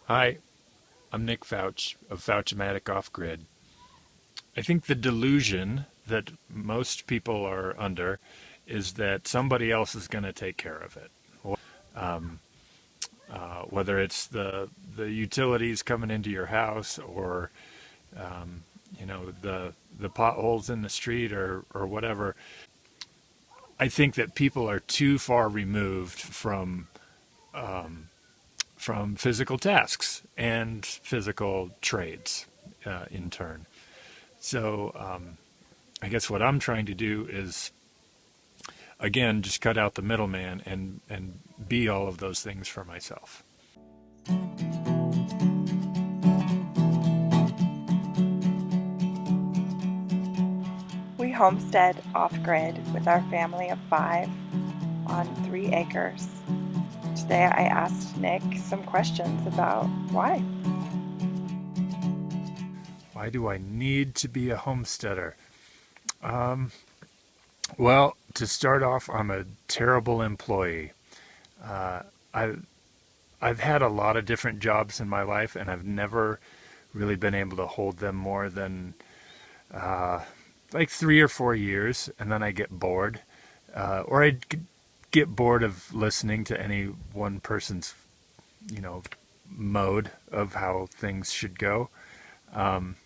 Hi, I'm Nick Fouch of Fouch-matic Off-Grid. I think the delusion that most people are under is that somebody else is going to take care of it. Um, Whether it's the utilities coming into your house or the potholes in the street or whatever. I think that people are too far removed from physical tasks and physical trades in turn. So I guess what I'm trying to do is, again, just cut out the middleman and be all of those things for myself. We homestead off-grid with our family of 5 on 3 acres. Today I asked Nick some questions about why. Why do I need to be a homesteader? Well, to start off, I'm a terrible employee. Uh, I, I've had a lot of different jobs in my life, and I've never really been able to hold them more than uh, like 3 or 4 years, and then I get bored, or I get bored of listening to any one person's, you know, mode of how things should go. Um,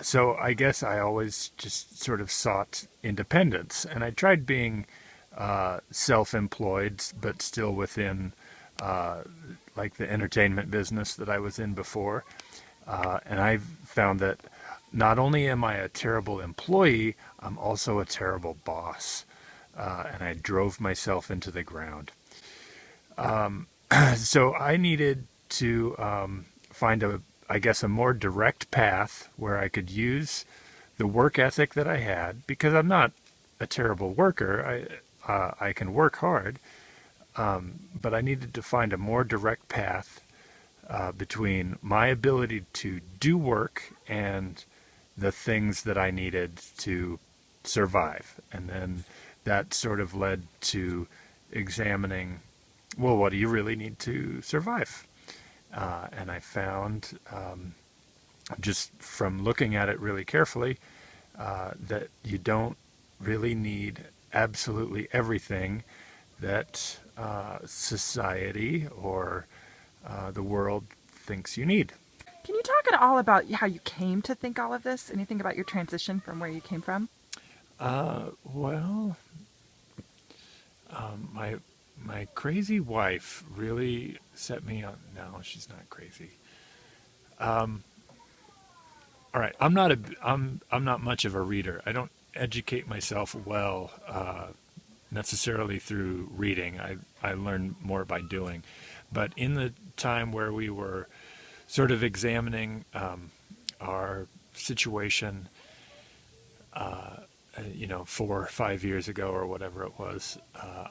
so I guess I always just sort of sought independence, and I tried being self-employed, but still within uh, like the entertainment business that I was in before. And I've found that not only am I a terrible employee, I'm also a terrible boss. And I drove myself into the ground. So I needed to find I guess, a more direct path where I could use the work ethic that I had, because I'm not a terrible worker. I can work hard, but I needed to find a more direct path between my ability to do work and the things that I needed to survive. And then that sort of led to examining, well, what do you really need to survive? And I found, just from looking at it really carefully, that you don't really need absolutely everything that society or the world thinks you need. Can you talk at all about how you came to think all of this? Anything about your transition from where you came from? Well, my crazy wife really set me on. No, she's not crazy. All right, I'm not much of a reader. I don't educate myself well necessarily through reading. I learn more by doing. But in the time where we were sort of examining our situation, 4 or 5 years ago or whatever it was,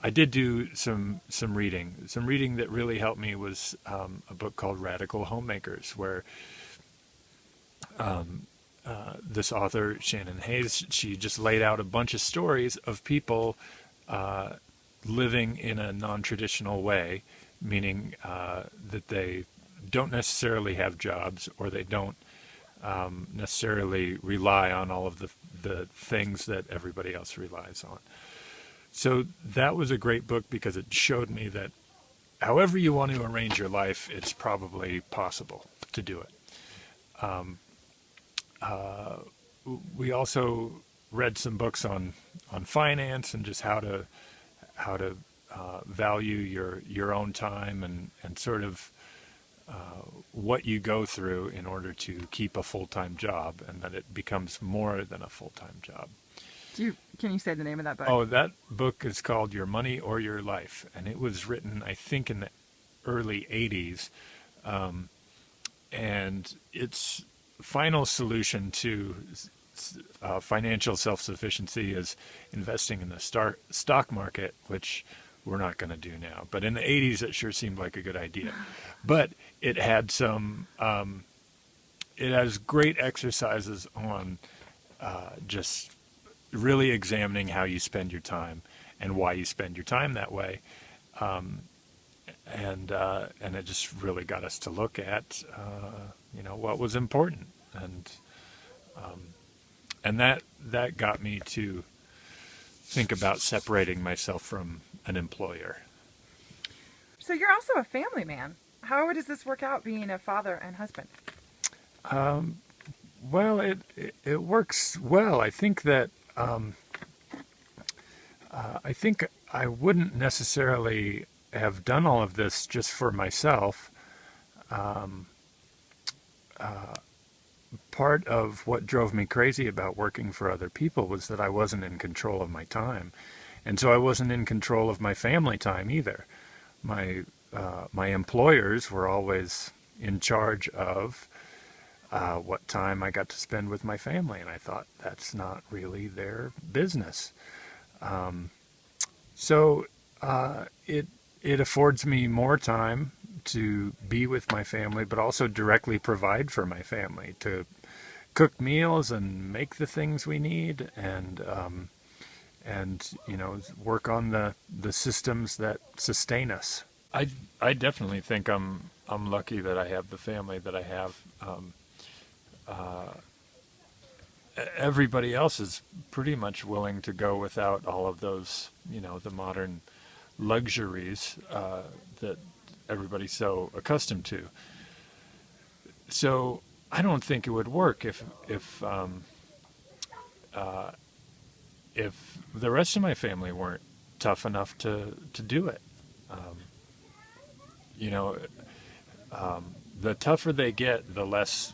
I did do some reading. Some reading that really helped me was a book called Radical Homemakers, where this author, Shannon, she just laid out a bunch of stories of people living in a non-traditional way, meaning that they don't necessarily have jobs, or they don't necessarily rely on all of the things that everybody else relies on. So that was a great book because it showed me that however you want to arrange your life, it's probably possible to do it. We also read some books on finance and just how to value your own time and sort of what you go through in order to keep a full-time job, and that it becomes more than a full-time job. Can you say the name of that book? Oh, that book is called Your Money or Your Life, and it was written, I think, in the early 80s, and its final solution to financial self-sufficiency is investing in the stock market, which we're not going to do now. But in the 80s, it sure seemed like a good idea. But it had it has great exercises on just really examining how you spend your time and why you spend your time that way. and it just really got us to look at what was important, and that got me to think about separating myself from an employer. So you're also a family man. How does this work out, being a father and husband? Well, it works well. I think that I think I wouldn't necessarily have done all of this just for myself. Part of what drove me crazy about working for other people was that I wasn't in control of my time, and so I wasn't in control of my family time either. My employers were always in charge of what time I got to spend with my family, and I thought that's not really their business. So it affords me more time to be with my family, but also directly provide for my family, to cook meals and make the things we need, and work on the systems that sustain us. I definitely think I'm lucky that I have the family that I have. Everybody else is pretty much willing to go without all of those, the modern luxuries that everybody's so accustomed to. So I don't think it would work if the rest of my family weren't tough enough to do it. The tougher they get, the less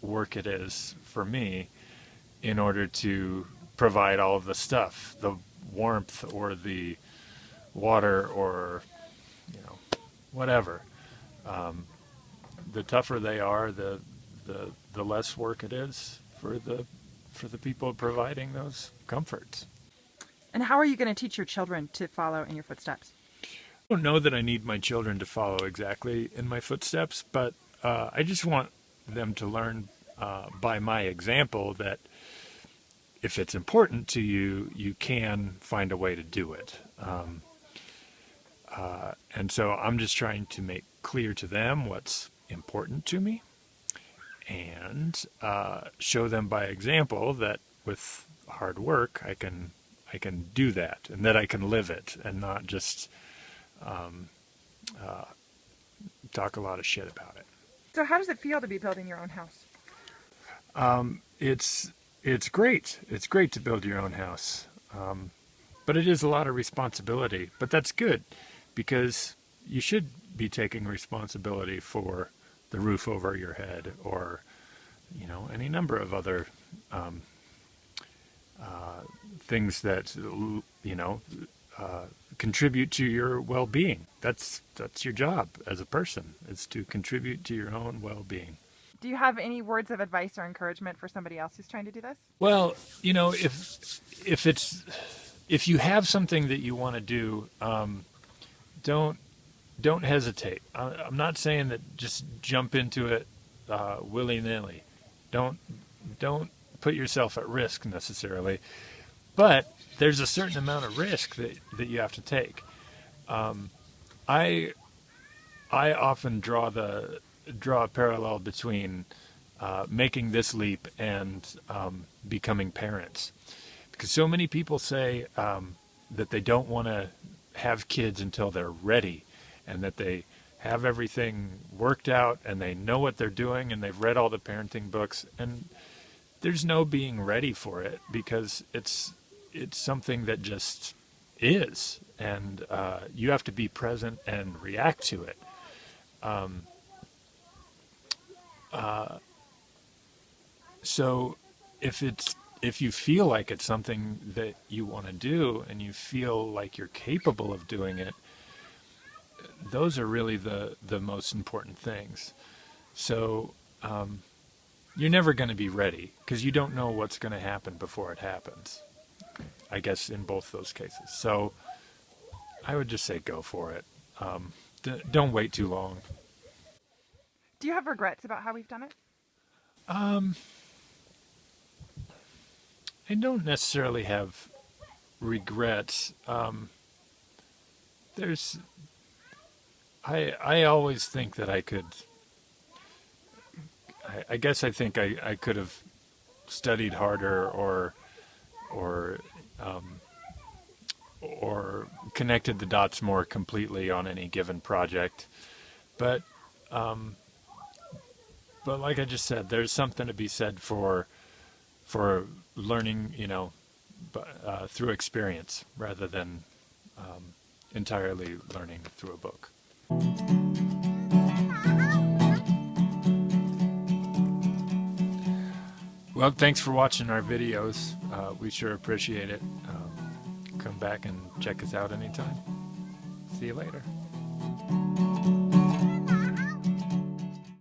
work it is for me in order to provide all of the stuff, the warmth or the water or whatever. The tougher they are, the less work it is for the people providing those comforts. And how are you going to teach your children to follow in your footsteps? I don't know that I need my children to follow exactly in my footsteps, but I just want them to learn by my example that if it's important to you, you can find a way to do it. And so I'm just trying to make clear to them what's important to me, and show them by example that with hard work I can do that, and that I can live it, and not just talk a lot of shit about it. So how does it feel to be building your own house? It's great. It's great to build your own house, but it is a lot of responsibility. But that's good, because you should be taking responsibility for the roof over your head, or any number of other things that contribute to your well-being. That's your job as a person, is to contribute to your own well-being. Do you have any words of advice or encouragement for somebody else who's trying to do this? Well, if you have something that you want to do, don't hesitate. I'm not saying that just jump into it willy-nilly. Don't put yourself at risk necessarily, but there's a certain amount of risk that you have to take. I often draw a parallel between making this leap and becoming parents, because so many people say that they don't want to have kids until they're ready, and that they have everything worked out and they know what they're doing and they've read all the parenting books, and there's no being ready for it, because it's something that just is, and you have to be present and react to it. So if you feel like it's something that you want to do, and you feel like you're capable of doing it, those are really the most important things. So you're never going to be ready, because you don't know what's going to happen before it happens, I guess, in both those cases. So I would just say go for it. Don't wait too long. Do you have regrets about how we've done it? I don't necessarily have regrets. I always think that I could. I guess I think I could have studied harder or um, or connected the dots more completely on any given project. But um, but like I just said, there's something to be said for learning, through experience rather than entirely learning through a book. Well, thanks for watching our videos. We sure appreciate it. Come back and check us out anytime. See you later.